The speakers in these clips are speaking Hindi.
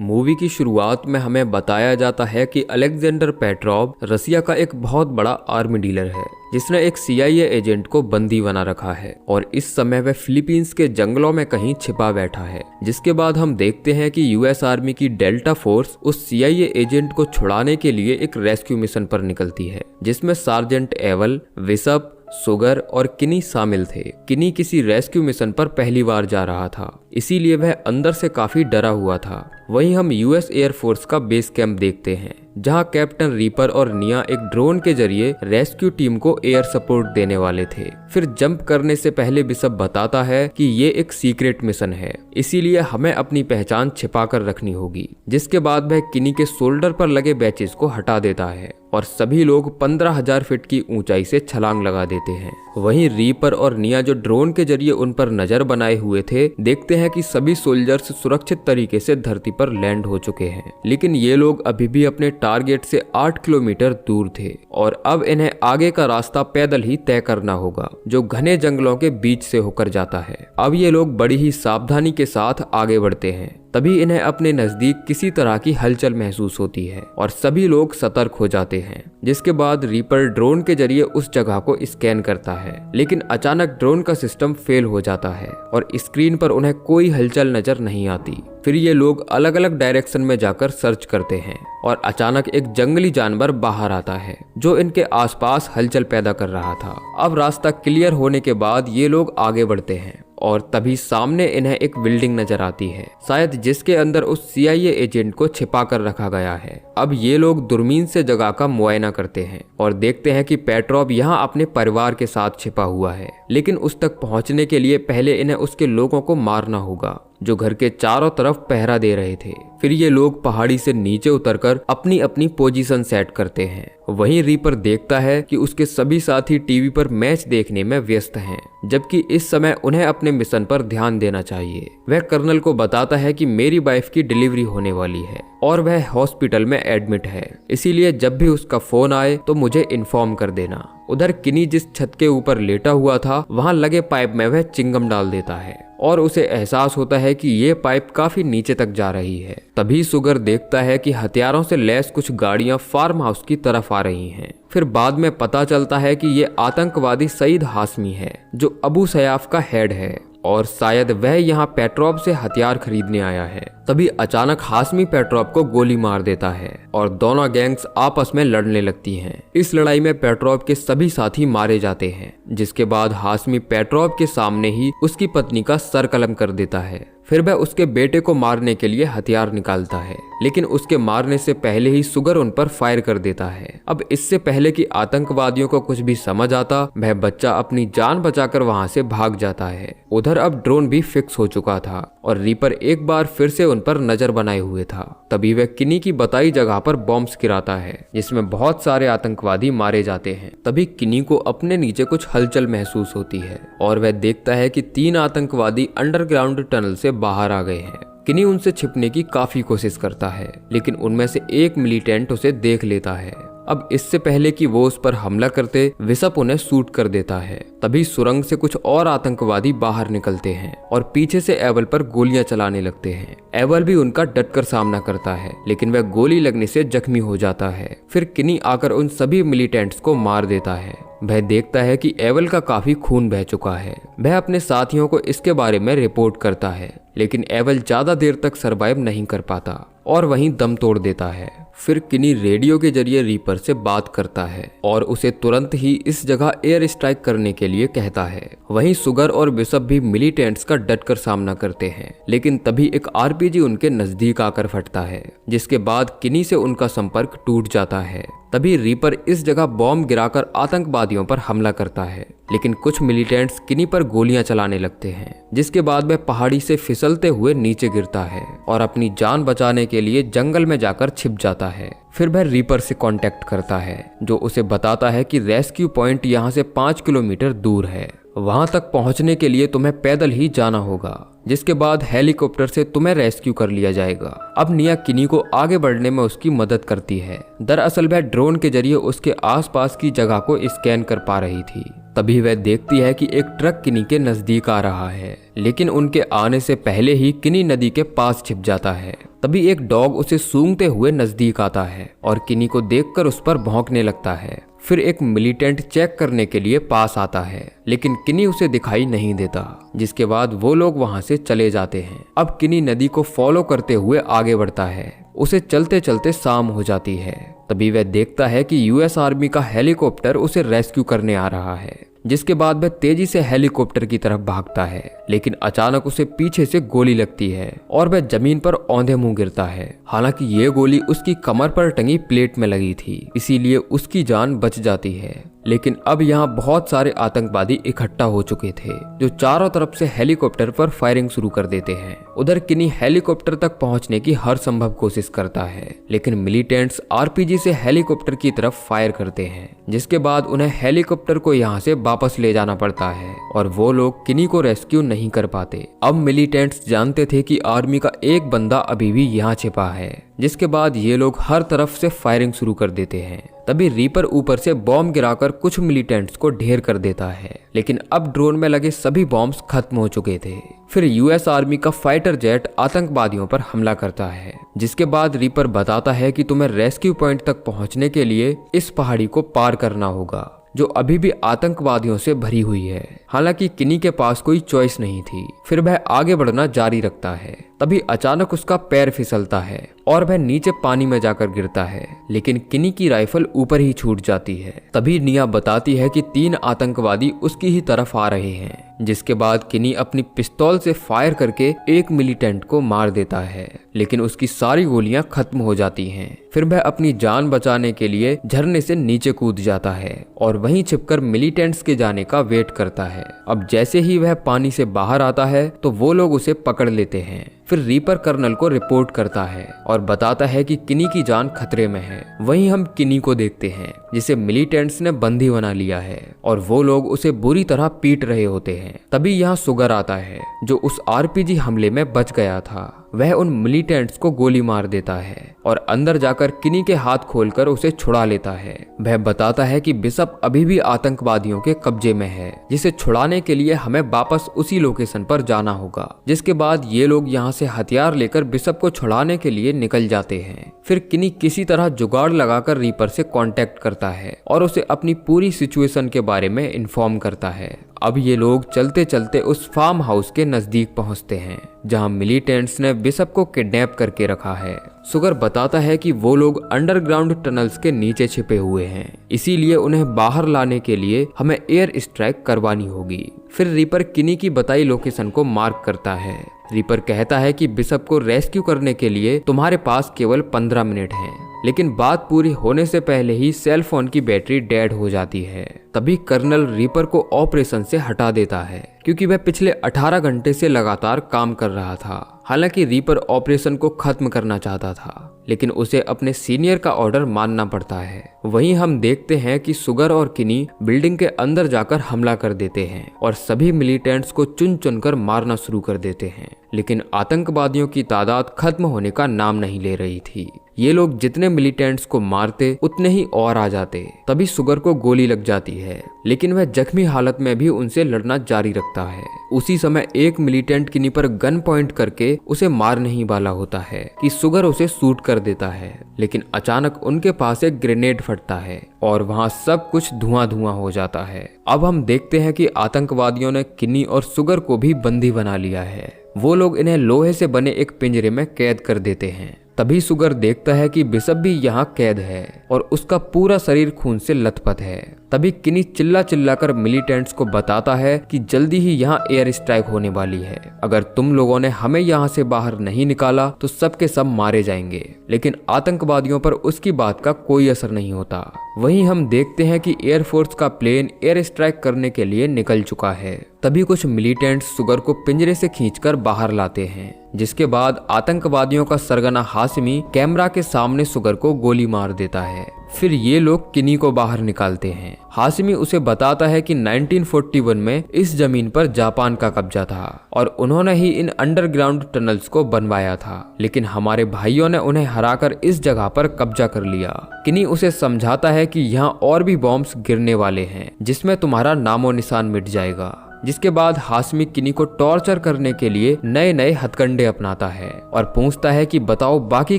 मूवी की शुरुआत में हमें बताया जाता है कि अलेक्जेंडर पेट्रोव रसिया का एक बहुत बड़ा आर्मी डीलर है जिसने एक CIA एजेंट को बंदी बना रखा है और इस समय वह फिलीपींस के जंगलों में कहीं छिपा बैठा है। जिसके बाद हम देखते हैं कि US आर्मी की डेल्टा फोर्स उस CIA एजेंट को छुड़ाने के लिए एक रेस्क्यू मिशन पर निकलती है जिसमें सार्जेंट एवल, विसप, सुगर और किनी शामिल थे। किनी किसी रेस्क्यू मिशन पर पहली बार जा रहा था, इसीलिए वह अंदर से काफी डरा हुआ था। वहीं हम US एयरफोर्स का बेस कैंप देखते हैं जहां कैप्टन रीपर और निया एक ड्रोन के जरिए रेस्क्यू टीम को एयर सपोर्ट देने वाले थे। फिर जंप करने से पहले बिशप बताता है कि ये एक सीक्रेट मिशन है, इसीलिए हमें अपनी पहचान छिपा कर रखनी होगी। जिसके बाद वह किनी के शोल्डर पर लगे बैचेस को हटा देता है और सभी लोग 15,000 फीट की ऊंचाई से छलांग लगा देते हैं। वहीं रीपर और निया जो ड्रोन के जरिए उन पर नजर बनाए हुए थे, देखते हैं कि सभी सोल्जर्स सुरक्षित तरीके से धरती पर लैंड हो चुके हैं, लेकिन ये लोग अभी भी अपने टारगेट से 8 किलोमीटर दूर थे और अब इन्हें आगे का रास्ता पैदल ही तय करना होगा जो घने जंगलों के बीच से होकर जाता है। अब ये लोग बड़ी ही सावधानी के साथ आगे बढ़ते हैं। तभी इन्हें अपने नजदीक किसी तरह की हलचल महसूस होती है और सभी लोग सतर्क हो जाते हैं। जिसके बाद रीपर ड्रोन के जरिए उस जगह को स्कैन करता है, लेकिन अचानक ड्रोन का सिस्टम फेल हो जाता है और स्क्रीन पर उन्हें कोई हलचल नजर नहीं आती। फिर ये लोग अलग अलग डायरेक्शन में जाकर सर्च करते हैं और अचानक एक जंगली जानवर बाहर आता है जो इनके आसपास हलचल पैदा कर रहा था। अब रास्ता क्लियर होने के बाद ये लोग आगे बढ़ते हैं और तभी सामने इन्हें एक बिल्डिंग नजर आती है, शायद जिसके अंदर उस CIA एजेंट को छिपा कर रखा गया है। अब ये लोग दूरबीन से जगह का मुआयना करते हैं और देखते हैं कि पेट्रोव यहाँ अपने परिवार के साथ छिपा हुआ है, लेकिन उस तक पहुँचने के लिए पहले इन्हें उसके लोगों को मारना होगा जो घर के चारों तरफ पहरा दे रहे थे। फिर ये लोग पहाड़ी से नीचे उतरकर अपनी अपनी पोजीशन सेट करते हैं। वहीं रीपर देखता है कि उसके सभी साथी टीवी पर मैच देखने में व्यस्त हैं, जबकि इस समय उन्हें अपने मिशन पर ध्यान देना चाहिए। वह कर्नल को बताता है कि मेरी वाइफ की डिलीवरी होने वाली है और वह हॉस्पिटल में एडमिट है, इसीलिए जब भी उसका फोन आए तो मुझे इन्फॉर्म कर देना। उधर किनी जिस छत के ऊपर लेटा हुआ था, वहां लगे पाइप में वह चिंगम डाल देता है और उसे एहसास होता है कि ये पाइप काफी नीचे तक जा रही है। तभी सुगर देखता है कि हथियारों से लैस कुछ गाड़ियां फार्म हाउस की तरफ आ रही हैं। फिर बाद में पता चलता है कि ये आतंकवादी सईद हाशमी है जो अबू सयाफ का हेड है और शायद वह यहाँ पेट्रोव से हथियार खरीदने आया है। तभी अचानक हाशमी पेट्रोव को गोली मार देता है और दोनों गैंग्स आपस में लड़ने लगती हैं। इस लड़ाई में पेट्रोव के सभी साथी मारे जाते हैं, जिसके बाद हाशमी पेट्रोव के सामने ही उसकी पत्नी का सर कलम कर देता है। फिर वह उसके बेटे को मारने के लिए हथियार निकालता है, लेकिन उसके मारने से पहले ही सुगर उन पर फायर कर देता है। अब इससे पहले कि आतंकवादियों को कुछ भी समझ आता, वह बच्चा अपनी जान बचाकर वहां से भाग जाता है। उधर अब ड्रोन भी फिक्स हो चुका था और रीपर एक बार फिर से उन पर नजर बनाए हुए था। तभी वह किनी की बताई जगह पर बॉम्ब्स गिराता है जिसमें बहुत सारे आतंकवादी मारे जाते हैं। तभी किनी को अपने नीचे कुछ हलचल महसूस होती है और वह देखता है कि 3 आतंकवादी अंडरग्राउंड टनल से बाहर आ गए हैं। किनी उनसे छिपने की काफी कोशिश करता है, लेकिन उनमें से एक मिलिटेंट उसे देख लेता है। अब इससे पहले कि वो उस पर हमला करते, विसप उन्हें शूट कर देता है। तभी सुरंग से कुछ और आतंकवादी बाहर निकलते हैं और पीछे से एवल पर गोलियां चलाने लगते हैं। एवल भी उनका डटकर सामना करता है, लेकिन वह गोली लगने से जख्मी हो जाता है। फिर किनी आकर उन सभी मिलिटेंट्स को मार देता है। वह देखता है कि एवल का काफी खून बह चुका है। वह अपने साथियों को इसके बारे में रिपोर्ट करता है, लेकिन एवल ज्यादा देर तक सरवाइव नहीं कर पाता और वहीं दम तोड़ देता है। फिर किनी रेडियो के जरिए रीपर से बात करता है और उसे तुरंत ही इस जगह एयर स्ट्राइक करने के लिए कहता है। वहीं सुगर और बिशप भी मिलिटेंट्स का डटकर सामना करते हैं, लेकिन तभी एक RPG उनके नजदीक आकर फटता है, जिसके बाद किनी से उनका संपर्क टूट जाता है। तभी रीपर इस जगह बॉम्ब गिराकर आतंकवादियों पर हमला करता है, लेकिन कुछ मिलिटेंट्स किनी पर गोलियां चलाने लगते हैं, जिसके बाद वह पहाड़ी से फिसलते हुए नीचे गिरता है और अपनी जान बचाने के लिए जंगल में जाकर छिप जाता है। फिर वह रीपर से कांटेक्ट करता है जो उसे बताता है कि रेस्क्यू पॉइंट यहाँ से 5 किलोमीटर दूर है। वहां तक पहुंचने के लिए तुम्हें पैदल ही जाना होगा, जिसके बाद हेलीकॉप्टर से तुम्हें रेस्क्यू कर लिया जाएगा। अब निया किनी को आगे बढ़ने में उसकी मदद करती है। दरअसल वह ड्रोन के जरिए उसके आसपास की जगह को स्कैन कर पा रही थी। तभी वह देखती है कि एक ट्रक किनी के नजदीक आ रहा है, लेकिन उनके आने से पहले ही किनी नदी के पास छिप जाता है। तभी एक डॉग उसे सूंघते हुए नजदीक आता है और किनी को देखकर उस पर भौंकने लगता है। फिर एक मिलिटेंट चेक करने के लिए पास आता है, लेकिन किनी उसे दिखाई नहीं देता, जिसके बाद वो लोग वहां से चले जाते हैं। अब किनी नदी को फॉलो करते हुए आगे बढ़ता है। उसे चलते चलते शाम हो जाती है। तभी वह देखता है कि यूएस आर्मी का हेलीकॉप्टर उसे रेस्क्यू करने आ रहा है, जिसके बाद वह तेजी से हेलीकॉप्टर की तरफ भागता है, लेकिन अचानक उसे पीछे से गोली लगती है और वह जमीन पर औंधे मुंह गिरता है। हालांकि ये गोली उसकी कमर पर टंगी प्लेट में लगी थी, इसीलिए उसकी जान बच जाती है। लेकिन अब यहाँ बहुत सारे आतंकवादी इकट्ठा हो चुके थे, जो चारों तरफ से हेलीकॉप्टर पर फायरिंग शुरू कर देते हैं। उधर किनी हेलीकॉप्टर तक पहुंचने की हर संभव कोशिश करता है, लेकिन मिलिटेंट्स आरपीजी से हेलीकॉप्टर की तरफ फायर करते हैं, जिसके बाद उन्हें हेलीकॉप्टर को यहाँ से वापस ले जाना पड़ता है और वो लोग किनी को रेस्क्यू नहीं कर पाते। अब मिलिटेंट्स जानते थे कि आर्मी का एक बंदा अभी भी यहाँ छिपा है, जिसके बाद ये लोग हर तरफ से फायरिंग शुरू कर देते हैं। तभी रीपर ऊपर से बॉम्ब गिराकर कुछ मिलिटेंट्स को ढेर कर देता है, लेकिन अब ड्रोन में लगे सभी बॉम्ब्स खत्म हो चुके थे। फिर यूएस आर्मी का फाइटर जेट आतंकवादियों पर हमला करता है, जिसके बाद रीपर बताता है कि तुम्हें रेस्क्यू पॉइंट तक पहुंचने के लिए इस पहाड़ी को पार करना होगा, जो अभी भी आतंकवादियों से भरी हुई है। हालांकि किनी के पास कोई चॉइस नहीं थी। फिर वह आगे बढ़ना जारी रखता है। तभी अचानक उसका पैर फिसलता है और वह नीचे पानी में जाकर गिरता है, लेकिन किनी की राइफल ऊपर ही छूट जाती है। तभी निया बताती है कि 3 आतंकवादी उसकी ही तरफ आ रहे हैं, जिसके बाद किनी अपनी पिस्तौल से फायर करके एक मिलिटेंट को मार देता है, लेकिन उसकी सारी गोलियां खत्म हो जाती हैं। फिर वह अपनी जान बचाने के लिए झरने से नीचे कूद जाता है और वहीं छिपकर मिलिटेंट्स के जाने का वेट करता है। अब जैसे ही वह पानी से बाहर आता है तो वो लोग उसे पकड़ लेते हैं। फिर रीपर कर्नल को रिपोर्ट करता है और बताता है कि किनी की जान खतरे में है। वहीं हम किनी को देखते हैं, जिसे मिलिटेंट्स ने बंदी बना लिया है और वो लोग उसे बुरी तरह पीट रहे होते हैं। तभी यहाँ सुगर आता है, जो उस आरपीजी हमले में बच गया था। वह उन मिलिटेंट्स को गोली मार देता है और अंदर जाकर किनी के हाथ खोलकर उसे छुड़ा लेता है। वह बताता है कि बिशप अभी भी आतंकवादियों के कब्जे में है, जिसे छुड़ाने के लिए हमें वापस उसी लोकेशन पर जाना होगा। जिसके बाद ये लोग यहाँ से हथियार लेकर बिशप को छुड़ाने के लिए निकल जाते हैं। फिर किनी किसी तरह जुगाड़ लगाकर रीपर से कांटेक्ट करता है और उसे अपनी पूरी सिचुएशन के बारे में इन्फॉर्म करता है। अब ये लोग चलते चलते उस फार्म हाउस के नजदीक पहुंचते हैं, जहां मिलिटेंट्स ने बिशप को किडनैप करके रखा है। सुगर बताता है कि वो लोग अंडरग्राउंड टनल्स के नीचे छिपे हुए हैं, इसीलिए उन्हें बाहर लाने के लिए हमें एयर स्ट्राइक करवानी होगी। फिर रीपर किनी की बताई लोकेशन को मार्क करता है। रीपर कहता है कि बिशप को रेस्क्यू करने के लिए तुम्हारे पास केवल 15 मिनट हैं, लेकिन बात पूरी होने से पहले ही सेल फोन की बैटरी डेड हो जाती है। तभी कर्नल रीपर को ऑपरेशन से हटा देता है, क्योंकि वह पिछले 18 घंटे से लगातार काम कर रहा था। हालांकि रीपर ऑपरेशन को खत्म करना चाहता था, लेकिन उसे अपने सीनियर का ऑर्डर मानना पड़ता है। वहीं हम देखते हैं कि सुगर और किनी बिल्डिंग के अंदर जाकर हमला कर देते हैं और सभी मिलिटेंट्स को चुन चुनकर मारना शुरू कर देते हैं। लेकिन आतंकवादियों की तादाद खत्म होने का नाम नहीं ले रही थी। ये लोग जितने मिलिटेंट्स को मारते उतने ही और आ जाते। तभी सुगर को गोली लग जाती है, लेकिन वह जख्मी हालत में भी उनसे लड़ना जारी रखता है। उसी समय एक मिलिटेंट किनी पर गन पॉइंट करके उसे मारने ही वाला होता है कि सुगर उसे शूट कर देता है, लेकिन अचानक उनके पास एक ग्रेनेड फटता है और वहां सब कुछ धुआं धुआं हो जाता है। अब हम देखते हैं कि आतंकवादियों ने किनी और सुगर को भी बंदी बना लिया है। वो लोग इन्हें लोहे से बने एक पिंजरे में कैद कर देते हैं। तभी सुगर देखता है कि बिशप भी यहाँ कैद है और उसका पूरा शरीर खून से लथपथ है। तभी किनी चिल्ला चिल्ला कर मिलिटेंट्स को बताता है कि जल्दी ही यहाँ एयर स्ट्राइक होने वाली है। अगर तुम लोगों ने हमें यहाँ से बाहर नहीं निकाला तो सबके सब मारे जाएंगे। लेकिन आतंकवादियों पर उसकी बात का कोई असर नहीं होता। वहीं हम देखते हैं कि एयरफोर्स का प्लेन एयर स्ट्राइक करने के लिए निकल चुका है। तभी कुछ मिलिटेंट्स सुगर को पिंजरे से खींचकर बाहर लाते हैं, जिसके बाद आतंकवादियों का सरगना हाशमी कैमरा के सामने सुगर को गोली मार देता है। फिर ये लोग किनी को बाहर निकालते हैं। हाशमी उसे बताता है कि 1941 में इस जमीन पर जापान का कब्जा था और उन्होंने ही इन अंडरग्राउंड टनल्स को बनवाया था, लेकिन हमारे भाइयों ने उन्हें हराकर इस जगह पर कब्जा कर लिया। किनी उसे समझाता है कि यहाँ और भी बॉम्ब्स गिरने वाले हैं जिसमें तुम्हारा नामो निशान मिट जाएगा। जिसके बाद हाशमी किनी को टॉर्चर करने के लिए नए नए हथकंडे अपनाता है और पूछता है कि बताओ बाकी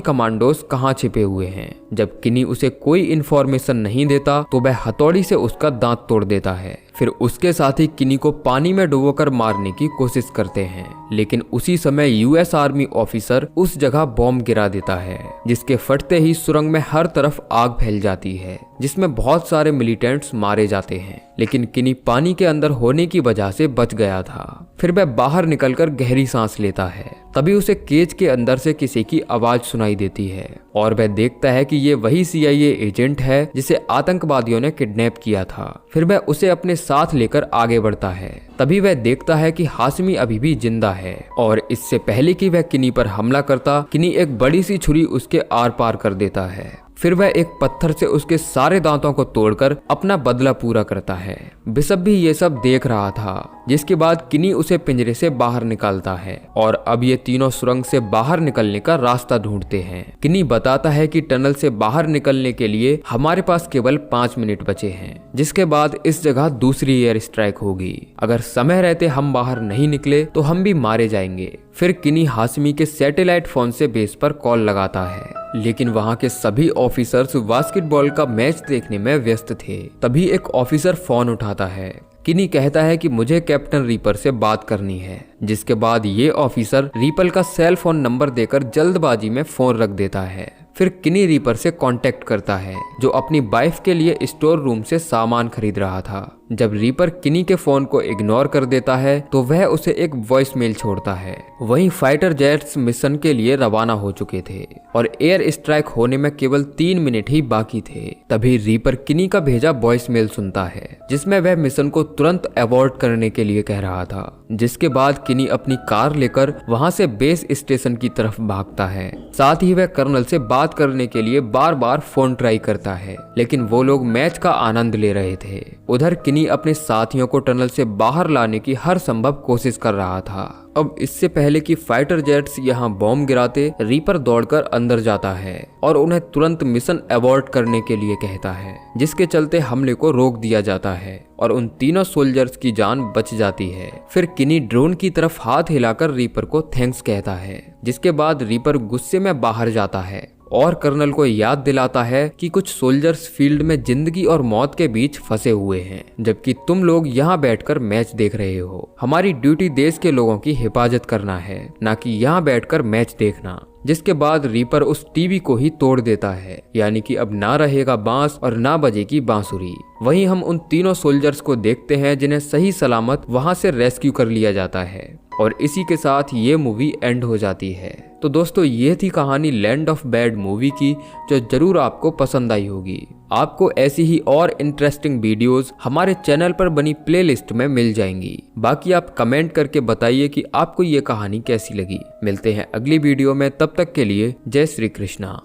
कमांडोज कहाँ छिपे हुए हैं। जब किनी उसे कोई इन्फॉर्मेशन नहीं देता तो वह हथौड़ी से उसका दांत तोड़ देता है। फिर उसके साथ ही किनी को पानी में डुबोकर मारने की कोशिश करते हैं, लेकिन उसी समय यूएस आर्मी ऑफिसर उस जगह बॉम्ब गिरा देता है, जिसके फटते ही सुरंग में हर तरफ आग फैल जाती है, जिसमें बहुत सारे मिलिटेंट्स मारे जाते हैं। लेकिन किनी पानी के अंदर होने की वजह से बच गया था। फिर वह बाहर निकलकर गहरी सांस लेता है। तभी उसे केज के अंदर से किसी की आवाज सुनाई देती है और वह देखता है कि ये वही CIA एजेंट है जिसे आतंकवादियों ने किडनैप किया था। फिर वह उसे अपने साथ लेकर आगे बढ़ता है। तभी वह देखता है कि हाशमी अभी भी जिंदा है और इससे पहले कि वह किनी पर हमला करता, किनी एक बड़ी सी छुरी उसके आर पार कर देता है। फिर वह एक पत्थर से उसके सारे दांतों को तोड़कर अपना बदला पूरा करता है। बिशप भी ये सब देख रहा था, जिसके बाद किनी उसे पिंजरे से बाहर निकालता है और अब ये तीनों सुरंग से बाहर निकलने का रास्ता ढूंढते हैं। किनी बताता है कि टनल से बाहर निकलने के लिए हमारे पास केवल 5 मिनट बचे हैं, जिसके बाद इस जगह दूसरी एयर स्ट्राइक होगी। अगर समय रहते हम बाहर नहीं निकले तो हम भी मारे जाएंगे। फिर किनी हाशमी के सैटेलाइट फोन से बेस पर कॉल लगाता है, लेकिन वहां के सभी ऑफिसर्स बास्केटबॉल का मैच देखने में व्यस्त थे। तभी एक ऑफिसर फोन उठाता है। किनी कहता है कि मुझे कैप्टन रीपर से बात करनी है, जिसके बाद ये ऑफिसर रीपर का सेल फोन नंबर देकर जल्दबाजी में फोन रख देता है। फिर किनी रीपर से कांटेक्ट करता है, जो अपनी वाइफ के लिए स्टोर रूम से सामान खरीद रहा था। जब रीपर किनी के फोन को इग्नोर कर देता है तो वह उसे एक वॉइस मेल छोड़ता है। वहीं फाइटर जेट्स मिशन के लिए रवाना हो चुके थे और एयर स्ट्राइक होने में केवल 3 मिनट ही बाकी थे। तभी रीपर किनी का भेजा वॉइस मेल सुनता है, जिसमें वह मिशन को तुरंत अवॉर्ड करने के लिए कह रहा था। जिसके बाद किनी अपनी कार लेकर वहां से बेस स्टेशन की तरफ भागता है। साथ ही वह कर्नल से बात करने के लिए बार बार फोन ट्राई करता है, लेकिन वो लोग मैच का आनंद ले रहे थे। उधर किनी अपने साथियों को टनल से बाहर लाने की हर संभव कोशिश कर रहा था। अब इससे पहले कि फाइटर जेट्स यहाँ बॉम्ब गिराते, रीपर दौड़कर अंदर जाता है और उन्हें तुरंत मिशन अबॉर्ट करने के लिए कहता है, जिसके चलते हमले को रोक दिया जाता है और उन तीनों सोल्जर्स की जान बच जाती है। फिर किनी ड्रोन की तरफ हाथ हिलाकर रीपर को थैंक्स कहता है, जिसके बाद रीपर गुस्से में बाहर जाता है और कर्नल को याद दिलाता है कि कुछ सोल्जर्स फील्ड में जिंदगी और मौत के बीच फंसे हुए हैं, जबकि तुम लोग यहाँ बैठकर मैच देख रहे हो। हमारी ड्यूटी देश के लोगों की हिफाजत करना है, ना कि यहाँ बैठकर मैच देखना। जिसके बाद रीपर उस टीवी को ही तोड़ देता है, यानी कि अब ना रहेगा बांस और ना बजेगी बांसुरी। वहीं हम उन तीनों सोल्जर्स को देखते हैं जिन्हें सही सलामत वहां से रेस्क्यू कर लिया जाता है और इसी के साथ ये मूवी एंड हो जाती है। तो दोस्तों, ये थी कहानी लैंड ऑफ बैड मूवी की, जो जरूर आपको पसंद आई होगी। आपको ऐसी ही और इंटरेस्टिंग वीडियोस हमारे चैनल पर बनी प्लेलिस्ट में मिल जाएंगी। बाकी आप कमेंट करके बताइए कि आपको ये कहानी कैसी लगी। मिलते हैं अगली वीडियो में, तब तक के लिए जय श्री कृष्णा।